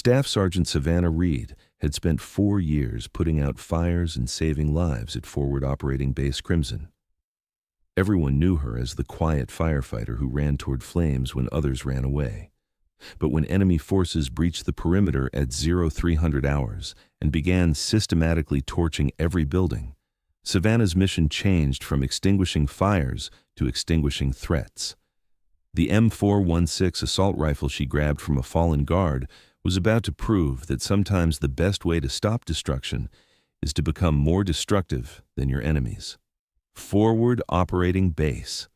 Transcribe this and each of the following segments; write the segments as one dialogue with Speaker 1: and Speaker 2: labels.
Speaker 1: Staff Sergeant Savannah Reed had spent 4 years putting out fires and saving lives at Forward Operating Base Crimson. Everyone knew her as the quiet firefighter who ran toward flames when others ran away. But when enemy forces breached the perimeter at 0300 hours and began systematically torching every building, Savannah's mission changed from extinguishing fires to extinguishing threats. The M416 assault rifle she grabbed from a fallen guard was about to prove that sometimes the best way to stop destruction is to become more destructive than your enemies. Forward Operating Base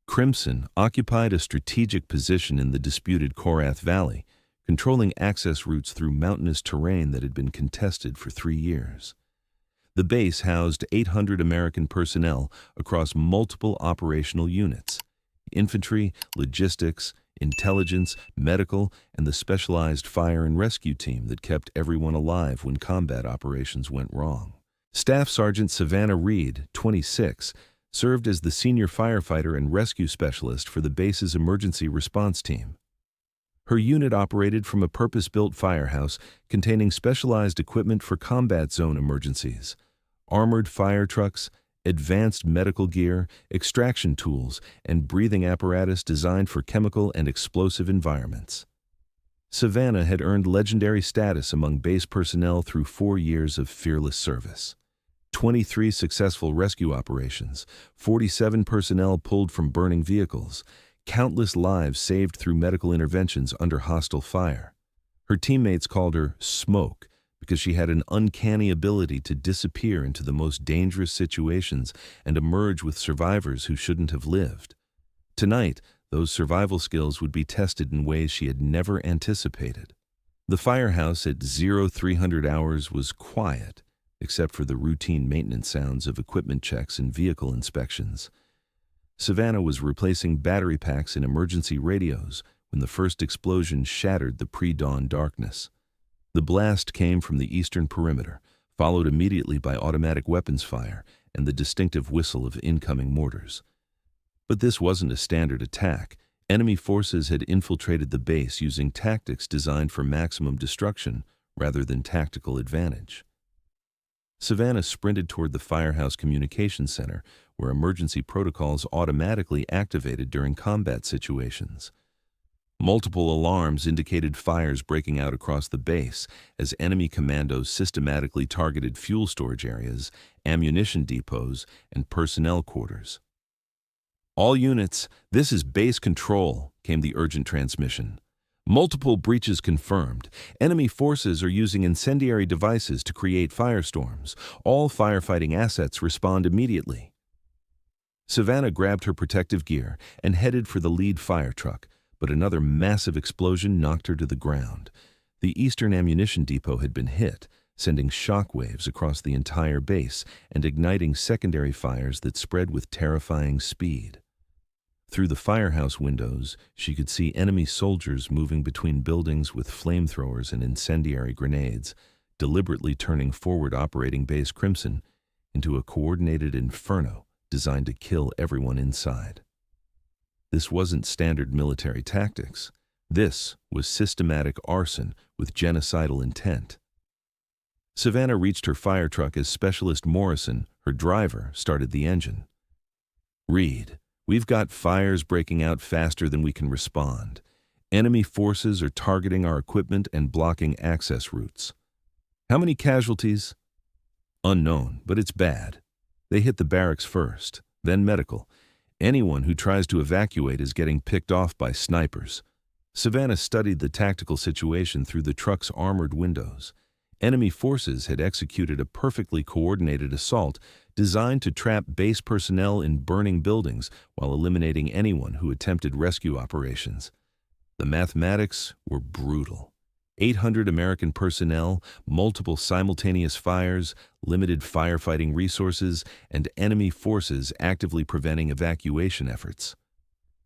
Speaker 1: Crimson occupied a strategic position in the disputed Korath Valley, controlling access routes through mountainous terrain that had been contested for 3 years. The base housed 800 American personnel across multiple operational units: infantry, logistics, intelligence, medical, and the specialized fire and rescue team that kept everyone alive when combat operations went wrong. Staff Sergeant Savannah Reed, 26, served as the senior firefighter and rescue specialist for the base's emergency response team. Her unit operated from a purpose-built firehouse containing specialized equipment for combat zone emergencies: armored fire trucks, advanced medical gear, extraction tools, and breathing apparatus designed for chemical and explosive environments. Savannah had earned legendary status among base personnel through 4 years of fearless service. 23 successful rescue operations, 47 personnel pulled from burning vehicles, countless lives saved through medical interventions under hostile fire. Her teammates called her Smoke because she had an uncanny ability to disappear into the most dangerous situations and emerge with survivors who shouldn't have lived. Tonight, those survival skills would be tested in ways she had never anticipated. The firehouse at 0300 hours was quiet, except for the routine maintenance sounds of equipment checks and vehicle inspections. Savannah was replacing battery packs in emergency radios when the first explosion shattered the pre-dawn darkness. The blast came from the eastern perimeter, followed immediately by automatic weapons fire and the distinctive whistle of incoming mortars. But this wasn't a standard attack. Enemy forces had infiltrated the base using tactics designed for maximum destruction rather than tactical advantage. Savannah sprinted toward the firehouse communications center, where emergency protocols automatically activated during combat situations. Multiple alarms indicated fires breaking out across the base as enemy commandos systematically targeted fuel storage areas, ammunition depots, and personnel quarters. "All units, this is base control," came the urgent transmission. "Multiple breaches confirmed. Enemy forces are using incendiary devices to create firestorms. All firefighting assets respond immediately." Savannah grabbed her protective gear and headed for the lead fire truck, but another massive explosion knocked her to the ground. The eastern ammunition depot had been hit, sending shock waves across the entire base and igniting secondary fires that spread with terrifying speed. Through the firehouse windows, she could see enemy soldiers moving between buildings with flamethrowers and incendiary grenades, deliberately turning Forward Operating Base Crimson into a coordinated inferno designed to kill everyone inside. This wasn't standard military tactics. This was systematic arson with genocidal intent. Savannah reached her fire truck as Specialist Morrison, her driver, started the engine. "Reed, we've got fires breaking out faster than we can respond. Enemy forces are targeting our equipment and blocking access routes." "How many casualties?" "Unknown, but it's bad. They hit the barracks first, then medical. Anyone who tries to evacuate is getting picked off by snipers." Savannah studied the tactical situation through the truck's armored windows. Enemy forces had executed a perfectly coordinated assault designed to trap base personnel in burning buildings while eliminating anyone who attempted rescue operations. The mathematics were brutal. 800 American personnel, multiple simultaneous fires, limited firefighting resources, and enemy forces actively preventing evacuation efforts.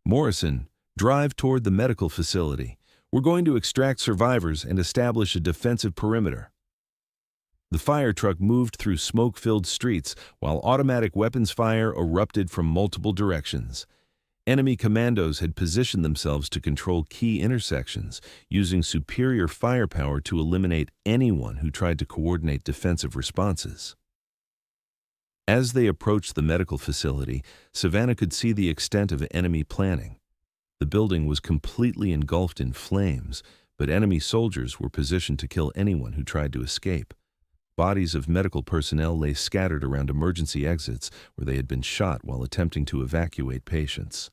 Speaker 1: "Morrison, drive toward the medical facility. We're going to extract survivors and establish a defensive perimeter." The fire truck moved through smoke-filled streets while automatic weapons fire erupted from multiple directions. Enemy commandos had positioned themselves to control key intersections, using superior firepower to eliminate anyone who tried to coordinate defensive responses. As they approached the medical facility, Savannah could see the extent of enemy planning. The building was completely engulfed in flames, but enemy soldiers were positioned to kill anyone who tried to escape. Bodies of medical personnel lay scattered around emergency exits where they had been shot while attempting to evacuate patients.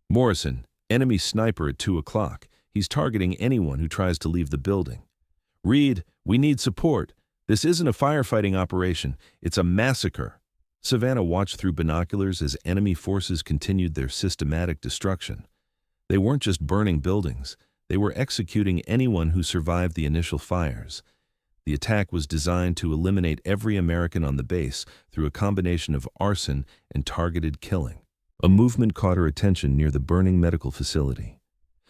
Speaker 1: Morrison, enemy sniper at 2 o'clock. He's targeting anyone who tries to leave the building. Reed, we need support. This isn't a firefighting operation. It's a massacre. Savannah watched through binoculars as enemy forces continued their systematic destruction. They weren't just burning buildings. They were executing anyone who survived the initial fires. The attack was designed to eliminate every American on the base through a combination of arson and targeted killing. A movement caught her attention near the burning medical facility.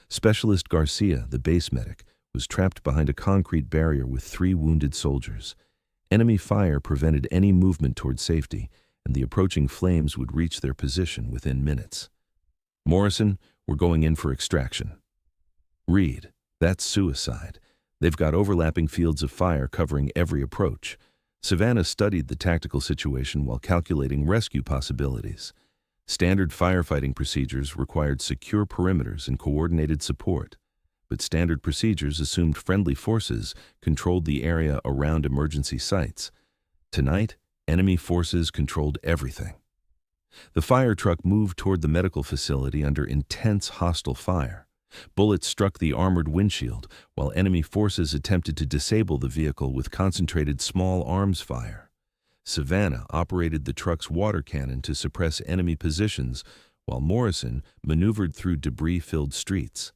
Speaker 1: Specialist Garcia, the base medic, was trapped behind a concrete barrier with 3 wounded soldiers. Enemy fire prevented any movement toward safety, and the approaching flames would reach their position within minutes. Morrison, we're going in for extraction. Reed, that's suicide. They've got overlapping fields of fire covering every approach. Savannah studied the tactical situation while calculating rescue possibilities. Standard firefighting procedures required secure perimeters and coordinated support, but standard procedures assumed friendly forces controlled the area around emergency sites. Tonight, enemy forces controlled everything. The fire truck moved toward the medical facility under intense hostile fire. Bullets struck the armored windshield, while enemy forces attempted to disable the vehicle with concentrated small arms fire. Savannah operated the truck's water cannon to suppress enemy positions, while Morrison maneuvered through debris-filled streets.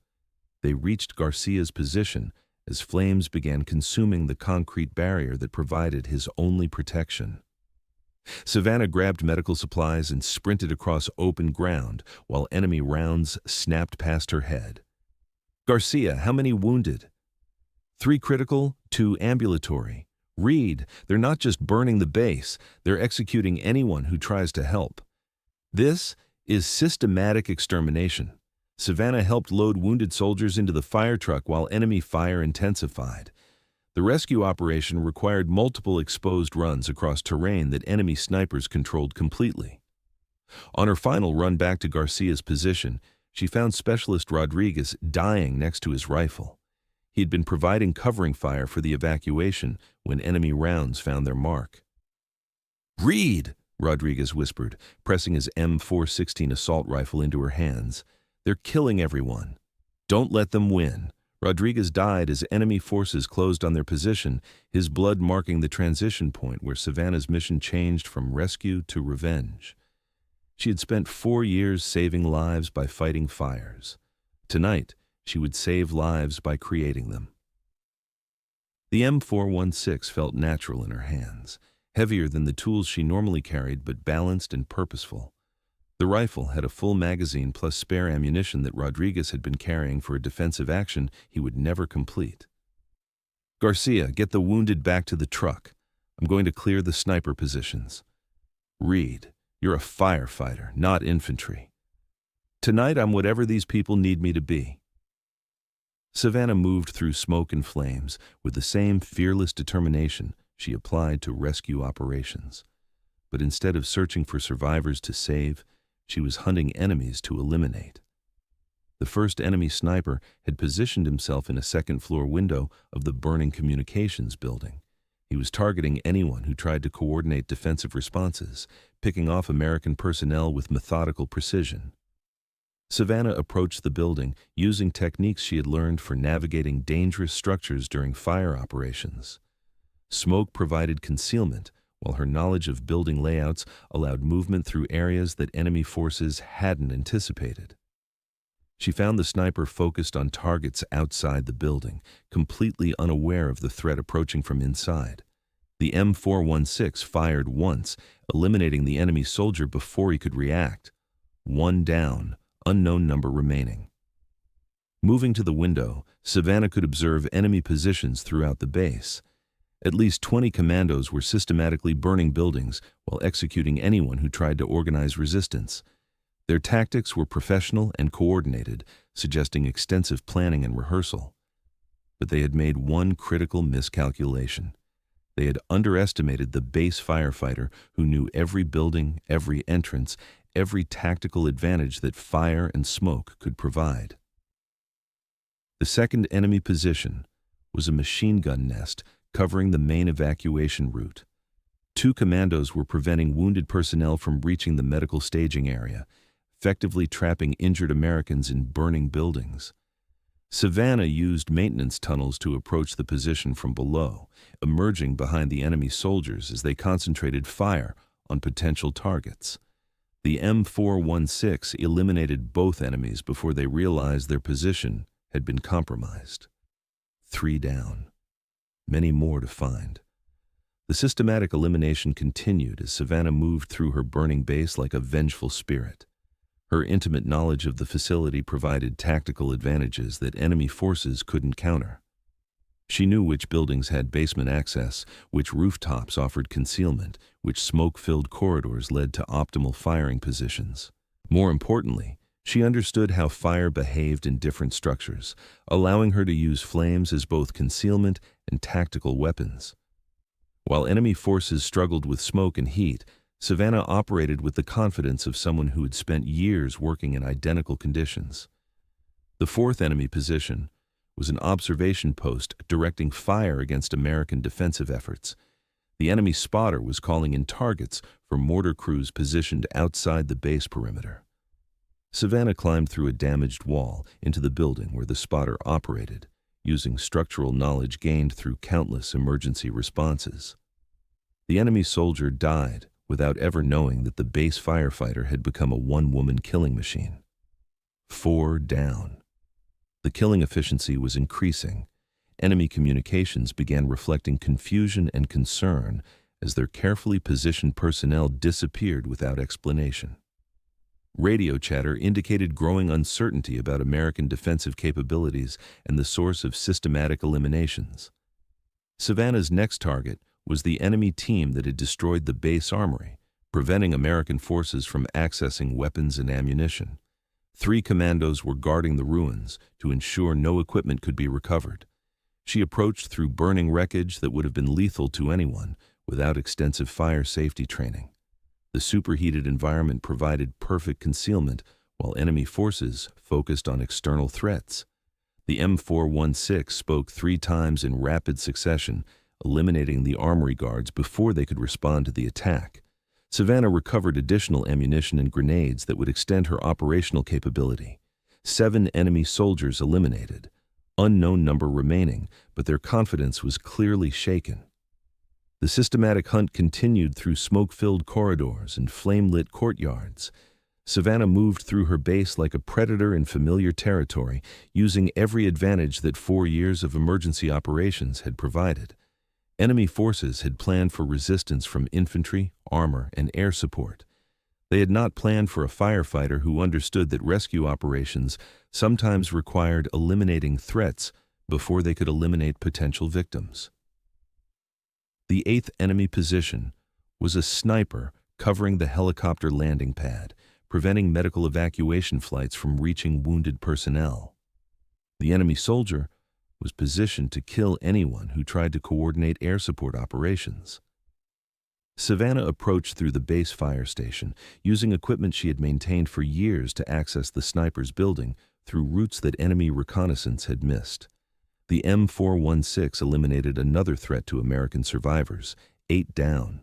Speaker 1: They reached Garcia's position as flames began consuming the concrete barrier that provided his only protection. Savannah grabbed medical supplies and sprinted across open ground while enemy rounds snapped past her head. Garcia, how many wounded? 3 critical, 2 ambulatory. Reed, they're not just burning the base, they're executing anyone who tries to help. This is systematic extermination. Savannah helped load wounded soldiers into the fire truck while enemy fire intensified. The rescue operation required multiple exposed runs across terrain that enemy snipers controlled completely. On her final run back to Garcia's position, she found Specialist Rodriguez dying next to his rifle. He had been providing covering fire for the evacuation when enemy rounds found their mark. "Reed," Rodriguez whispered, pressing his M416 assault rifle into her hands. "They're killing everyone. Don't let them win." Rodriguez died as enemy forces closed on their position, his blood marking the transition point where Savannah's mission changed from rescue to revenge. She had spent 4 years saving lives by fighting fires. Tonight, she would save lives by creating them. The M416 felt natural in her hands, heavier than the tools she normally carried but balanced and purposeful. The rifle had a full magazine plus spare ammunition that Rodriguez had been carrying for a defensive action he would never complete. "Garcia, get the wounded back to the truck. I'm going to clear the sniper positions." "Reed, you're a firefighter, not infantry." "Tonight I'm whatever these people need me to be." Savannah moved through smoke and flames with the same fearless determination she applied to rescue operations. But instead of searching for survivors to save, she was hunting enemies to eliminate. The first enemy sniper had positioned himself in a second-floor window of the burning communications building. He was targeting anyone who tried to coordinate defensive responses, picking off American personnel with methodical precision. Savannah approached the building using techniques she had learned for navigating dangerous structures during fire operations. Smoke provided concealment, while her knowledge of building layouts allowed movement through areas that enemy forces hadn't anticipated. She found the sniper focused on targets outside the building, completely unaware of the threat approaching from inside. The M416 fired once, eliminating the enemy soldier before he could react. 1 down, unknown number remaining. Moving to the window, Savannah could observe enemy positions throughout the base. At least 20 commandos were systematically burning buildings while executing anyone who tried to organize resistance. Their tactics were professional and coordinated, suggesting extensive planning and rehearsal. But they had made one critical miscalculation. They had underestimated the base firefighter who knew every building, every entrance, every tactical advantage that fire and smoke could provide. The second enemy position was a machine gun nest covering the main evacuation route. 2 commandos were preventing wounded personnel from reaching the medical staging area, effectively trapping injured Americans in burning buildings. Savannah used maintenance tunnels to approach the position from below, emerging behind the enemy soldiers as they concentrated fire on potential targets. The M416 eliminated both enemies before they realized their position had been compromised. 3 down. Many more to find. The systematic elimination continued as Savannah moved through her burning base like a vengeful spirit. Her intimate knowledge of the facility provided tactical advantages that enemy forces couldn't counter. She knew which buildings had basement access, which rooftops offered concealment, which smoke-filled corridors led to optimal firing positions. More importantly, she understood how fire behaved in different structures, allowing her to use flames as both concealment and tactical weapons. While enemy forces struggled with smoke and heat, Savannah operated with the confidence of someone who had spent years working in identical conditions. The fourth enemy position was an observation post directing fire against American defensive efforts. The enemy spotter was calling in targets for mortar crews positioned outside the base perimeter. Savannah climbed through a damaged wall into the building where the spotter operated, using structural knowledge gained through countless emergency responses. The enemy soldier died without ever knowing that the base firefighter had become a one-woman killing machine. 4 down. The killing efficiency was increasing. Enemy communications began reflecting confusion and concern as their carefully positioned personnel disappeared without explanation. Radio chatter indicated growing uncertainty about American defensive capabilities and the source of systematic eliminations. Savannah's next target was the enemy team that had destroyed the base armory, preventing American forces from accessing weapons and ammunition. 3 commandos were guarding the ruins to ensure no equipment could be recovered. She approached through burning wreckage that would have been lethal to anyone without extensive fire safety training. The superheated environment provided perfect concealment while enemy forces focused on external threats. The M416 spoke 3 times in rapid succession, eliminating the armory guards before they could respond to the attack. Savannah recovered additional ammunition and grenades that would extend her operational capability. 7 enemy soldiers eliminated. Unknown number remaining, but their confidence was clearly shaken. The systematic hunt continued through smoke-filled corridors and flame-lit courtyards. Savannah moved through her base like a predator in familiar territory, using every advantage that 4 years of emergency operations had provided. Enemy forces had planned for resistance from infantry, armor, and air support. They had not planned for a firefighter who understood that rescue operations sometimes required eliminating threats before they could eliminate potential victims. The 8th enemy position was a sniper covering the helicopter landing pad, preventing medical evacuation flights from reaching wounded personnel. The enemy soldier was positioned to kill anyone who tried to coordinate air support operations. Savannah approached through the base fire station, using equipment she had maintained for years to access the sniper's building through routes that enemy reconnaissance had missed. The M416 eliminated another threat to American survivors, 8 down.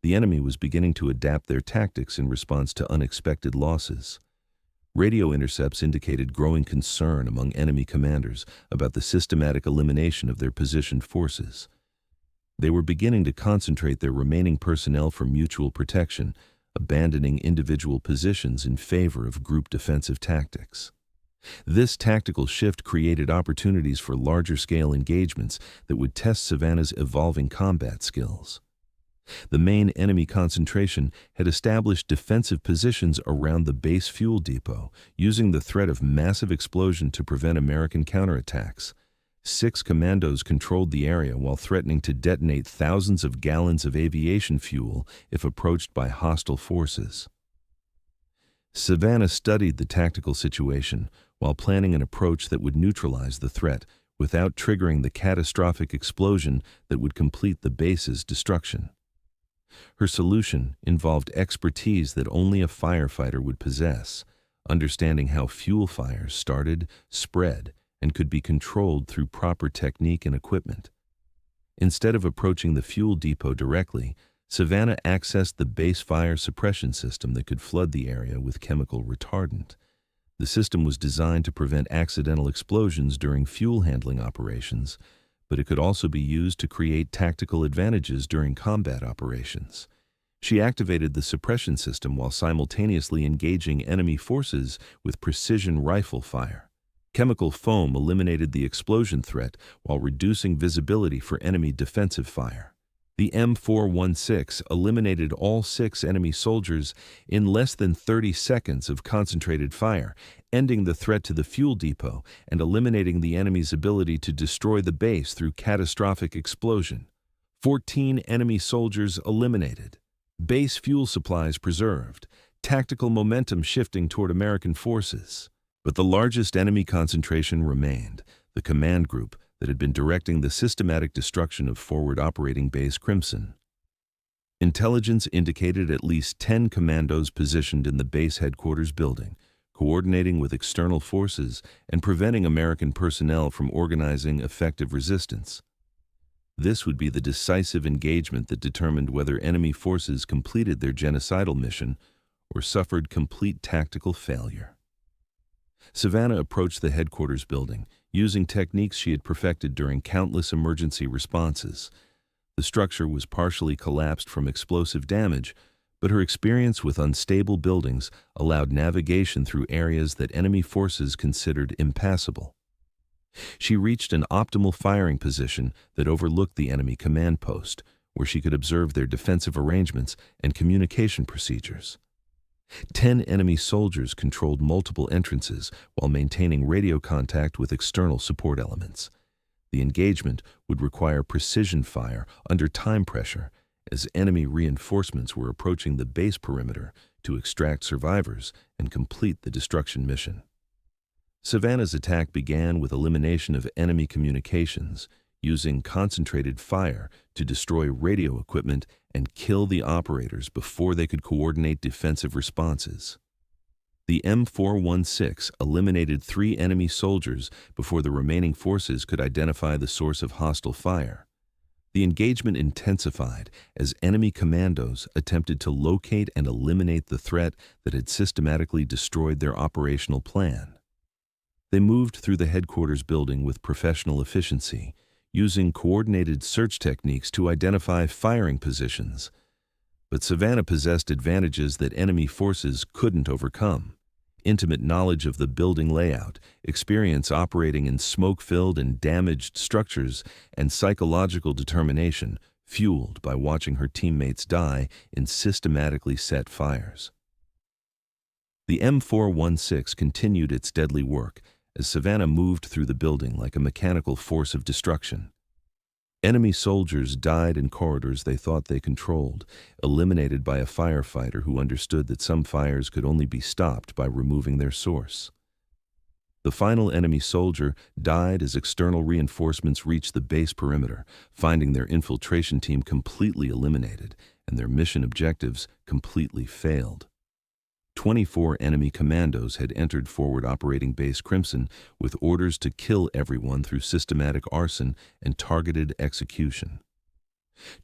Speaker 1: The enemy was beginning to adapt their tactics in response to unexpected losses. Radio intercepts indicated growing concern among enemy commanders about the systematic elimination of their positioned forces. They were beginning to concentrate their remaining personnel for mutual protection, abandoning individual positions in favor of group defensive tactics. This tactical shift created opportunities for larger-scale engagements that would test Savannah's evolving combat skills. The main enemy concentration had established defensive positions around the base fuel depot, using the threat of massive explosion to prevent American counterattacks. 6 commandos controlled the area while threatening to detonate thousands of gallons of aviation fuel if approached by hostile forces. Savannah studied the tactical situation while planning an approach that would neutralize the threat without triggering the catastrophic explosion that would complete the base's destruction. Her solution involved expertise that only a firefighter would possess, understanding how fuel fires started, spread, and could be controlled through proper technique and equipment. Instead of approaching the fuel depot directly, Savannah accessed the base fire suppression system that could flood the area with chemical retardant. The system was designed to prevent accidental explosions during fuel handling operations, but it could also be used to create tactical advantages during combat operations. She activated the suppression system while simultaneously engaging enemy forces with precision rifle fire. Chemical foam eliminated the explosion threat while reducing visibility for enemy defensive fire. The M416 eliminated all 6 enemy soldiers in less than 30 seconds of concentrated fire, ending the threat to the fuel depot and eliminating the enemy's ability to destroy the base through catastrophic explosion. 14 enemy soldiers eliminated. Base fuel supplies preserved, tactical momentum shifting toward American forces. But the largest enemy concentration remained, the command group that had been directing the systematic destruction of forward operating base Crimson. Intelligence indicated at least 10 commandos positioned in the base headquarters building, coordinating with external forces and preventing American personnel from organizing effective resistance. This would be the decisive engagement that determined whether enemy forces completed their genocidal mission or suffered complete tactical failure. Savannah approached the headquarters building, using techniques she had perfected during countless emergency responses. The structure was partially collapsed from explosive damage, but her experience with unstable buildings allowed navigation through areas that enemy forces considered impassable. She reached an optimal firing position that overlooked the enemy command post, where she could observe their defensive arrangements and communication procedures. 10 enemy soldiers controlled multiple entrances while maintaining radio contact with external support elements. The engagement would require precision fire under time pressure, as enemy reinforcements were approaching the base perimeter to extract survivors and complete the destruction mission. Savannah's attack began with elimination of enemy communications, using concentrated fire to destroy radio equipment and kill the operators before they could coordinate defensive responses. The M416 eliminated 3 enemy soldiers before the remaining forces could identify the source of hostile fire. The engagement intensified as enemy commandos attempted to locate and eliminate the threat that had systematically destroyed their operational plan. They moved through the headquarters building with professional efficiency, using coordinated search techniques to identify firing positions. But Savannah possessed advantages that enemy forces couldn't overcome: intimate knowledge of the building layout, experience operating in smoke-filled and damaged structures, and psychological determination fueled by watching her teammates die in systematically set fires. The M416 continued its deadly work as Savannah moved through the building like a mechanical force of destruction. Enemy soldiers died in corridors they thought they controlled, eliminated by a firefighter who understood that some fires could only be stopped by removing their source. The final enemy soldier died as external reinforcements reached the base perimeter, finding their infiltration team completely eliminated and their mission objectives completely failed. 24 enemy commandos had entered forward operating base Crimson with orders to kill everyone through systematic arson and targeted execution.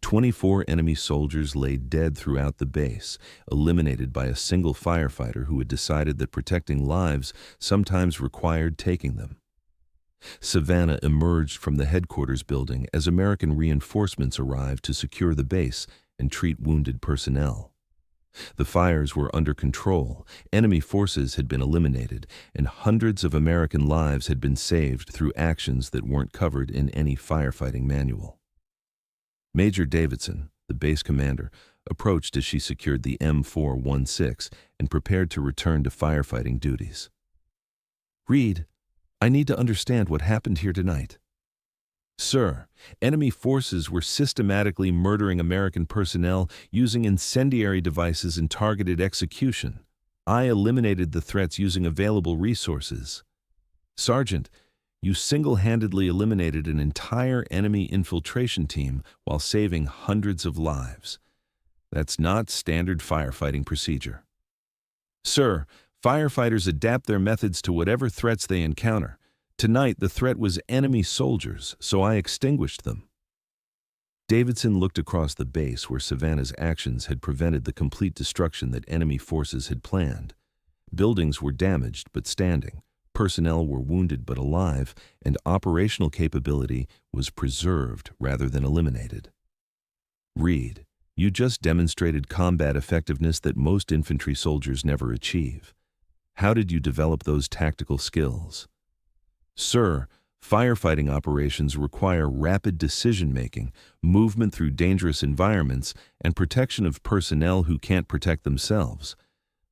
Speaker 1: 24 enemy soldiers lay dead throughout the base, eliminated by a single firefighter who had decided that protecting lives sometimes required taking them. Savannah emerged from the headquarters building as American reinforcements arrived to secure the base and treat wounded personnel. The fires were under control, enemy forces had been eliminated, and hundreds of American lives had been saved through actions that weren't covered in any firefighting manual. Major Davidson, the base commander, approached as she secured the M416 and prepared to return to firefighting duties. "Reed, I need to understand what happened here tonight." "Sir, enemy forces were systematically murdering American personnel using incendiary devices and targeted execution." I eliminated the threats using available resources. Sergeant, you single-handedly eliminated an entire enemy infiltration team while saving hundreds of lives. That's not standard firefighting procedure. Sir, firefighters adapt their methods to whatever threats they encounter. Tonight, the threat was enemy soldiers, so I extinguished them. Davidson looked across the base where Savannah's actions had prevented the complete destruction that enemy forces had planned. Buildings were damaged but standing, personnel were wounded but alive, and operational capability was preserved rather than eliminated. Reed, you just demonstrated combat effectiveness that most infantry soldiers never achieve. How did you develop those tactical skills? Sir, firefighting operations require rapid decision-making, movement through dangerous environments, and protection of personnel who can't protect themselves.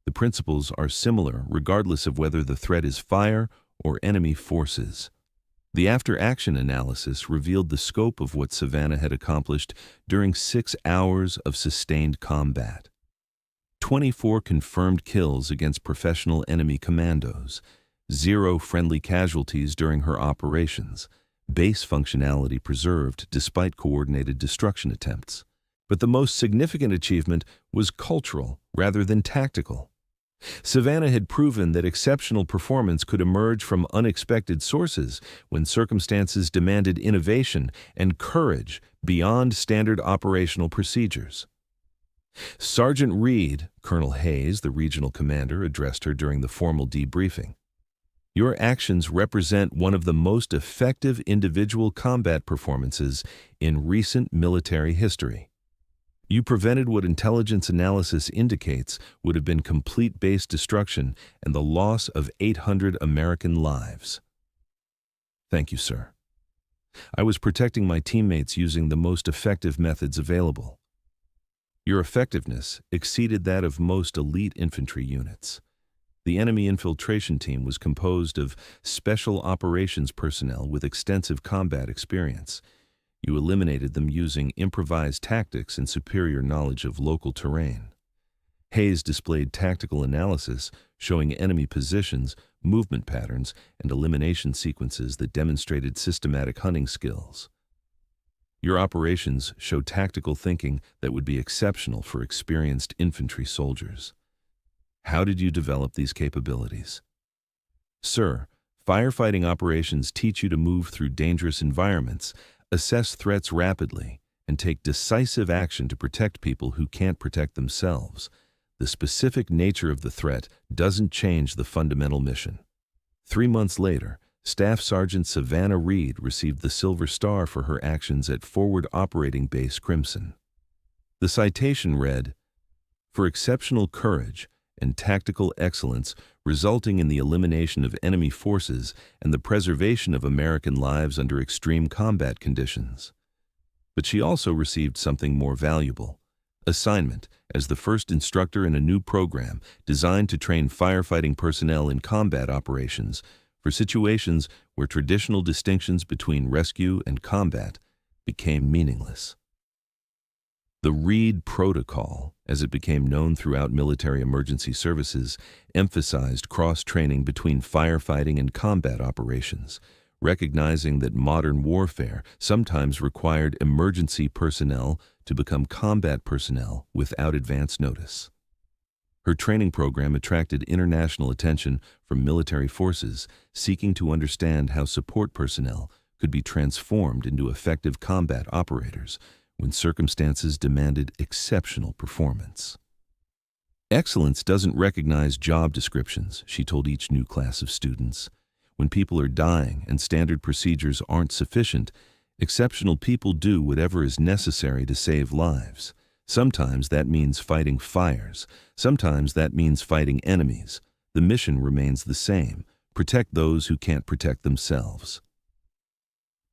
Speaker 1: The principles are similar regardless of whether the threat is fire or enemy forces. The after-action analysis revealed the scope of what Savannah had accomplished during 6 hours of sustained combat. 24 confirmed kills against professional enemy commandos, 0 friendly casualties during her operations, base functionality preserved despite coordinated destruction attempts. But the most significant achievement was cultural rather than tactical. Savannah had proven that exceptional performance could emerge from unexpected sources when circumstances demanded innovation and courage beyond standard operational procedures. Sergeant Reed, Colonel Hayes, the regional commander, addressed her during the formal debriefing. Your actions represent one of the most effective individual combat performances in recent military history. You prevented what intelligence analysis indicates would have been complete base destruction and the loss of 800 American lives. Thank you, sir. I was protecting my teammates using the most effective methods available. Your effectiveness exceeded that of most elite infantry units. The enemy infiltration team was composed of special operations personnel with extensive combat experience. You eliminated them using improvised tactics and superior knowledge of local terrain. Hayes displayed tactical analysis showing enemy positions, movement patterns, and elimination sequences that demonstrated systematic hunting skills. Your operations showed tactical thinking that would be exceptional for experienced infantry soldiers. How did you develop these capabilities? Sir, firefighting operations teach you to move through dangerous environments, assess threats rapidly, and take decisive action to protect people who can't protect themselves. The specific nature of the threat doesn't change the fundamental mission. 3 months later, Staff Sergeant Savannah Reed received the Silver Star for her actions at Forward Operating Base Crimson. The citation read, "For exceptional courage and tactical excellence resulting in the elimination of enemy forces and the preservation of American lives under extreme combat conditions." But she also received something more valuable: assignment as the first instructor in a new program designed to train firefighting personnel in combat operations for situations where traditional distinctions between rescue and combat became meaningless. The Reed Protocol, as it became known throughout military emergency services, emphasized cross-training between firefighting and combat operations, recognizing that modern warfare sometimes required emergency personnel to become combat personnel without advance notice. Her training program attracted international attention from military forces seeking to understand how support personnel could be transformed into effective combat operators when circumstances demanded exceptional performance. Excellence doesn't recognize job descriptions, she told each new class of students. When people are dying and standard procedures aren't sufficient, exceptional people do whatever is necessary to save lives. Sometimes that means fighting fires. Sometimes that means fighting enemies. The mission remains the same: protect those who can't protect themselves.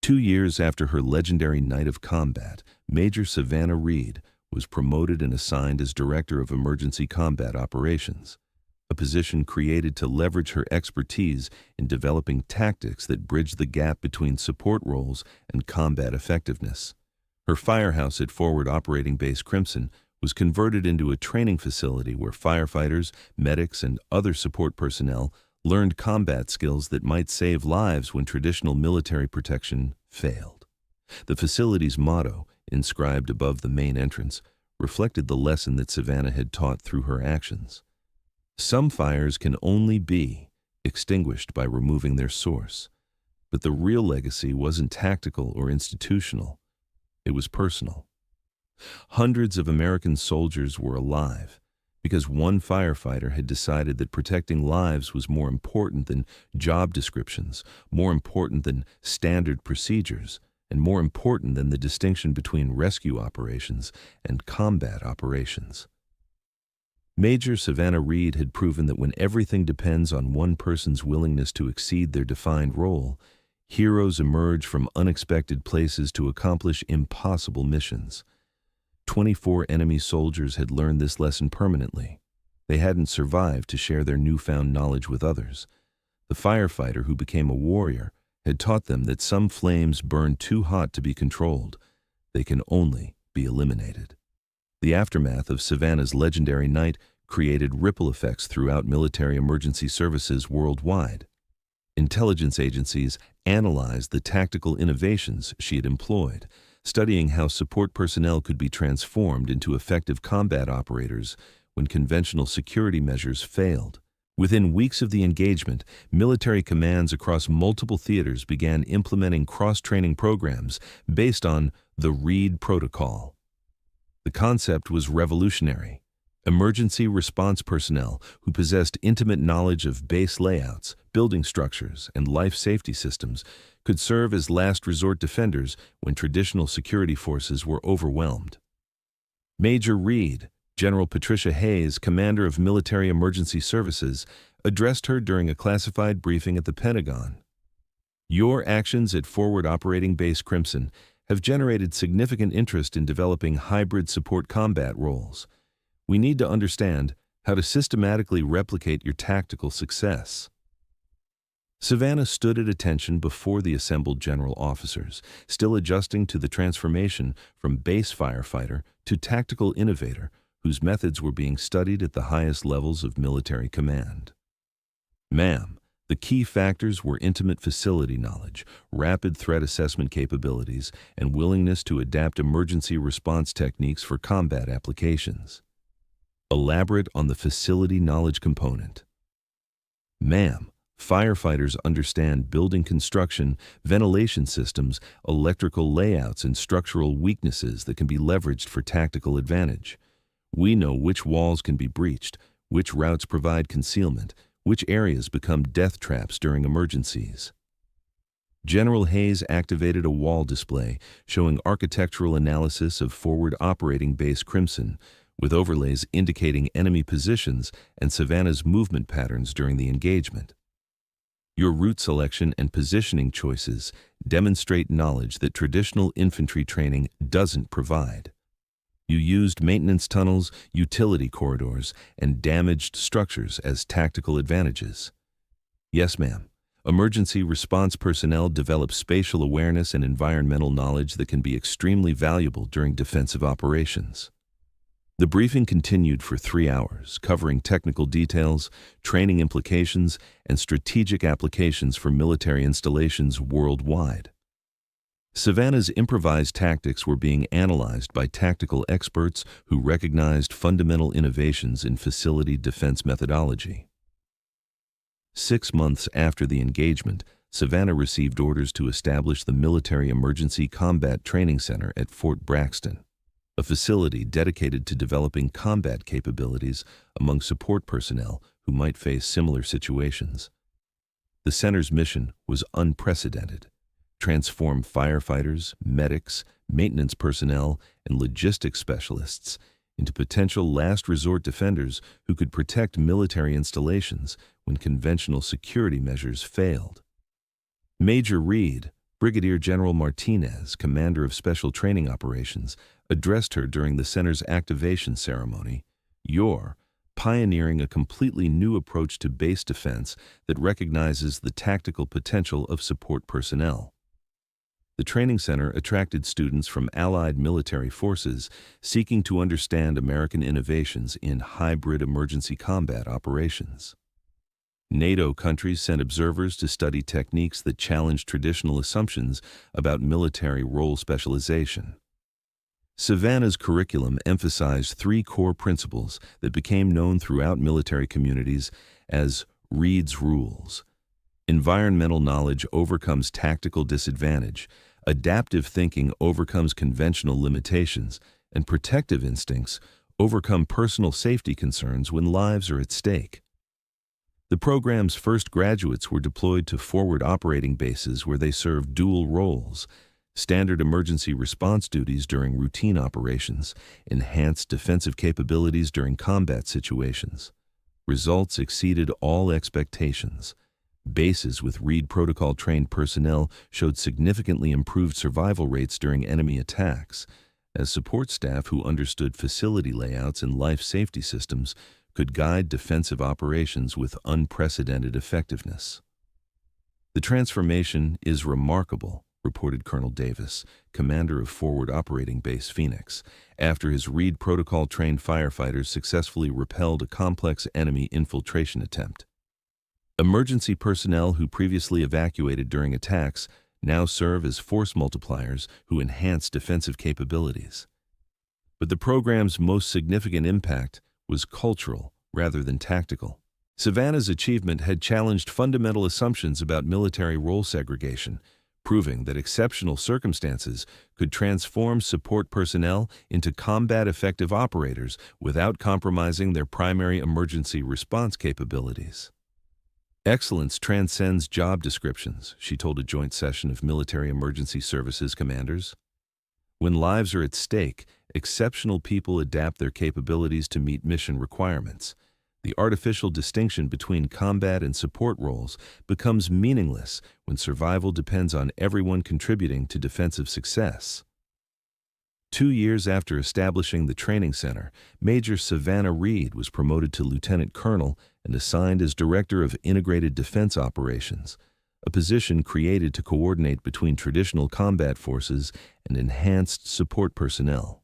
Speaker 1: 2 years after her legendary night of combat, Major Savannah Reed was promoted and assigned as Director of Emergency Combat Operations, a position created to leverage her expertise in developing tactics that bridge the gap between support roles and combat effectiveness. Her firehouse at Forward Operating Base Crimson was converted into a training facility where firefighters, medics, and other support personnel learned combat skills that might save lives when traditional military protection failed. The facility's motto, inscribed above the main entrance, reflected the lesson that Savannah had taught through her actions. Some fires can only be extinguished by removing their source, but the real legacy wasn't tactical or institutional. It was personal. Hundreds of American soldiers were alive because one firefighter had decided that protecting lives was more important than job descriptions, more important than standard procedures, and more important than the distinction between rescue operations and combat operations. Major Savannah Reed had proven that when everything depends on one person's willingness to exceed their defined role, heroes emerge from unexpected places to accomplish impossible missions. 24 enemy soldiers had learned this lesson permanently. They hadn't survived to share their newfound knowledge with others. The firefighter who became a warrior had taught them that some flames burn too hot to be controlled. They can only be eliminated. The aftermath of Savannah's legendary night created ripple effects throughout military emergency services worldwide. Intelligence agencies analyzed the tactical innovations she had employed, studying how support personnel could be transformed into effective combat operators when conventional security measures failed. Within weeks of the engagement, military commands across multiple theaters began implementing cross-training programs based on the Reed Protocol. The concept was revolutionary. Emergency response personnel who possessed intimate knowledge of base layouts, building structures, and life safety systems could serve as last resort defenders when traditional security forces were overwhelmed. Major Reed, General Patricia Hayes, commander of military emergency services, addressed her during a classified briefing at the Pentagon. "Your actions at Forward Operating Base Crimson have generated significant interest in developing hybrid support combat roles. We need to understand how to systematically replicate your tactical success." Savannah stood at attention before the assembled general officers, still adjusting to the transformation from base firefighter to tactical innovator, whose methods were being studied at the highest levels of military command. "Ma'am, the key factors were intimate facility knowledge, rapid threat assessment capabilities, and willingness to adapt emergency response techniques for combat applications." Elaborate on the facility knowledge component. "Ma'am, firefighters understand building construction, ventilation systems, electrical layouts, and structural weaknesses that can be leveraged for tactical advantage. We know which walls can be breached, which routes provide concealment, which areas become death traps during emergencies." General Hayes activated a wall display showing architectural analysis of Forward Operating Base Crimson, with overlays indicating enemy positions and Savannah's movement patterns during the engagement. "Your route selection and positioning choices demonstrate knowledge that traditional infantry training doesn't provide. You used maintenance tunnels, utility corridors, and damaged structures as tactical advantages." "Yes, ma'am. Emergency response personnel develop spatial awareness and environmental knowledge that can be extremely valuable during defensive operations." The briefing continued for 3 hours, covering technical details, training implications, and strategic applications for military installations worldwide. Savannah's improvised tactics were being analyzed by tactical experts who recognized fundamental innovations in facility defense methodology. 6 months after the engagement, Savannah received orders to establish the Military Emergency Combat Training Center at Fort Braxton, a facility dedicated to developing combat capabilities among support personnel who might face similar situations. The center's mission was unprecedented: transform firefighters, medics, maintenance personnel, and logistics specialists into potential last resort defenders who could protect military installations when conventional security measures failed. Major Reed, Brigadier General Martinez, commander of Special Training Operations, addressed her during the center's activation ceremony. "You're pioneering a completely new approach to base defense that recognizes the tactical potential of support personnel." The training center attracted students from allied military forces seeking to understand American innovations in hybrid emergency combat operations. NATO countries sent observers to study techniques that challenged traditional assumptions about military role specialization. Savannah's curriculum emphasized three core principles that became known throughout military communities as Reed's Rules. Environmental knowledge overcomes tactical disadvantage, adaptive thinking overcomes conventional limitations, and protective instincts overcome personal safety concerns when lives are at stake. The program's first graduates were deployed to forward operating bases where they served dual roles: standard emergency response duties during routine operations, enhanced defensive capabilities during combat situations. Results exceeded all expectations. Bases with Reed Protocol-trained personnel showed significantly improved survival rates during enemy attacks, as support staff who understood facility layouts and life safety systems could guide defensive operations with unprecedented effectiveness. "The transformation is remarkable," reported Colonel Davis, commander of Forward Operating Base Phoenix, after his Reed Protocol-trained firefighters successfully repelled a complex enemy infiltration attempt. Emergency personnel who previously evacuated during attacks now serve as force multipliers who enhance defensive capabilities. But the program's most significant impact was cultural rather than tactical. Savannah's achievement had challenged fundamental assumptions about military role segregation, proving that exceptional circumstances could transform support personnel into combat-effective operators without compromising their primary emergency response capabilities. "Excellence transcends job descriptions," she told a joint session of military emergency services commanders. "When lives are at stake, exceptional people adapt their capabilities to meet mission requirements. The artificial distinction between combat and support roles becomes meaningless when survival depends on everyone contributing to defensive success." 2 years after establishing the training center, Major Savannah Reed was promoted to lieutenant colonel and assigned as Director of Integrated Defense Operations, a position created to coordinate between traditional combat forces and enhanced support personnel.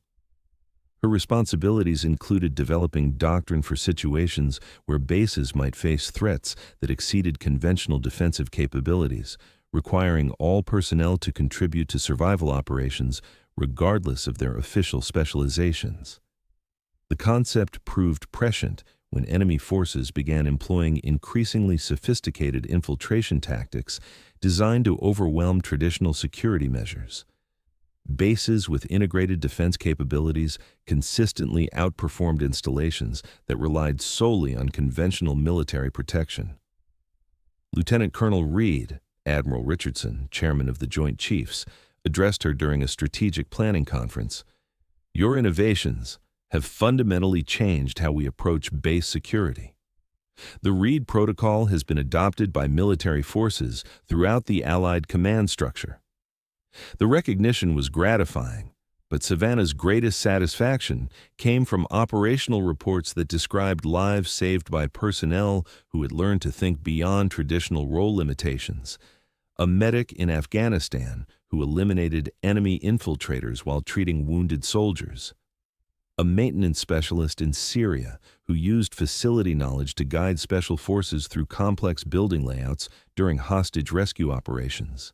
Speaker 1: Her responsibilities included developing doctrine for situations where bases might face threats that exceeded conventional defensive capabilities, requiring all personnel to contribute to survival operations regardless of their official specializations. The concept proved prescient when enemy forces began employing increasingly sophisticated infiltration tactics designed to overwhelm traditional security measures. Bases with integrated defense capabilities consistently outperformed installations that relied solely on conventional military protection. Lieutenant Colonel Reed, Admiral Richardson, chairman of the Joint Chiefs, addressed her during a strategic planning conference. "Your innovations have fundamentally changed how we approach base security. The Reed Protocol has been adopted by military forces throughout the Allied command structure." The recognition was gratifying, but Savannah's greatest satisfaction came from operational reports that described lives saved by personnel who had learned to think beyond traditional role limitations. A medic in Afghanistan who eliminated enemy infiltrators while treating wounded soldiers. A maintenance specialist in Syria who used facility knowledge to guide special forces through complex building layouts during hostage rescue operations.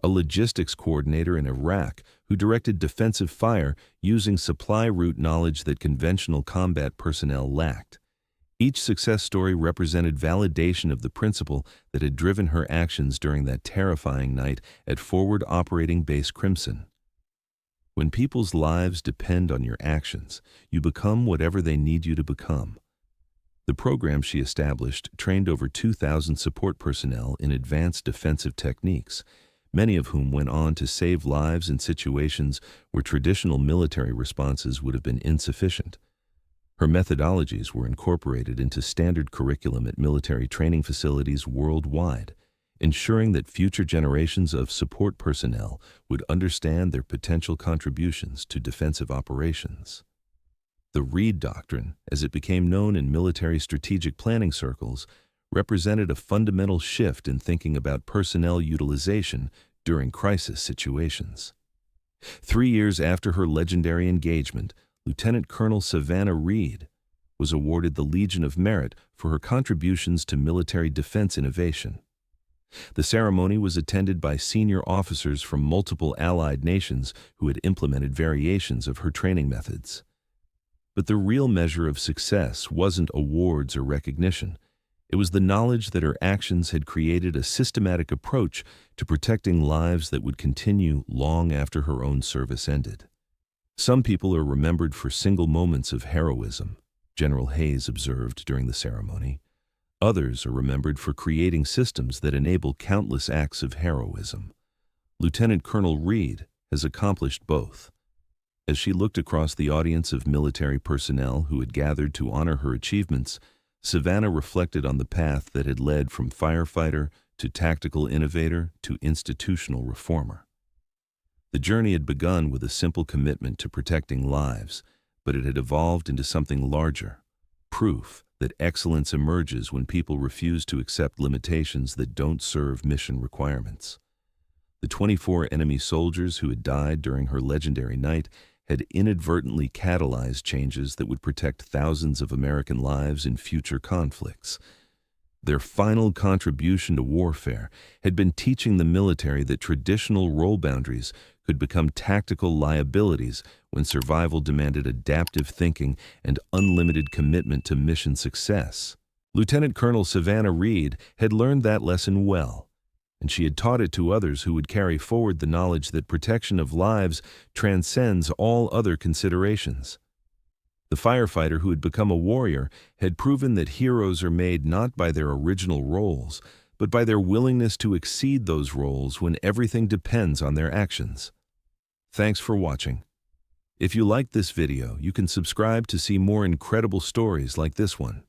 Speaker 1: A logistics coordinator in Iraq who directed defensive fire using supply route knowledge that conventional combat personnel lacked. Each success story represented validation of the principle that had driven her actions during that terrifying night at Forward Operating Base Crimson. When people's lives depend on your actions, you become whatever they need you to become. The program she established trained over 2,000 support personnel in advanced defensive techniques, many of whom went on to save lives in situations where traditional military responses would have been insufficient. Her methodologies were incorporated into standard curriculum at military training facilities worldwide, ensuring that future generations of support personnel would understand their potential contributions to defensive operations. The Reed Doctrine, as it became known in military strategic planning circles, represented a fundamental shift in thinking about personnel utilization during crisis situations. 3 years after her legendary engagement, Lieutenant Colonel Savannah Reed was awarded the Legion of Merit for her contributions to military defense innovation. The ceremony was attended by senior officers from multiple allied nations who had implemented variations of her training methods. But the real measure of success wasn't awards or recognition. It was the knowledge that her actions had created a systematic approach to protecting lives that would continue long after her own service ended. Some people are remembered for single moments of heroism, General Hayes observed during the ceremony. Others are remembered for creating systems that enable countless acts of heroism. Lieutenant Colonel Reed has accomplished both. As she looked across the audience of military personnel who had gathered to honor her achievements, Savannah reflected on the path that had led from firefighter to tactical innovator to institutional reformer. The journey had begun with a simple commitment to protecting lives, but it had evolved into something larger, proof that excellence emerges when people refuse to accept limitations that don't serve mission requirements. The 24 enemy soldiers who had died during her legendary night had inadvertently catalyzed changes that would protect thousands of American lives in future conflicts. Their final contribution to warfare had been teaching the military that traditional role boundaries could become tactical liabilities when survival demanded adaptive thinking and unlimited commitment to mission success. Lieutenant Colonel Savannah Reed had learned that lesson well, and she had taught it to others who would carry forward the knowledge that protection of lives transcends all other considerations. The firefighter who had become a warrior had proven that heroes are made not by their original roles, but by their willingness to exceed those roles when everything depends on their actions. Thanks for watching. If you liked this video, you can subscribe to see more incredible stories like this one.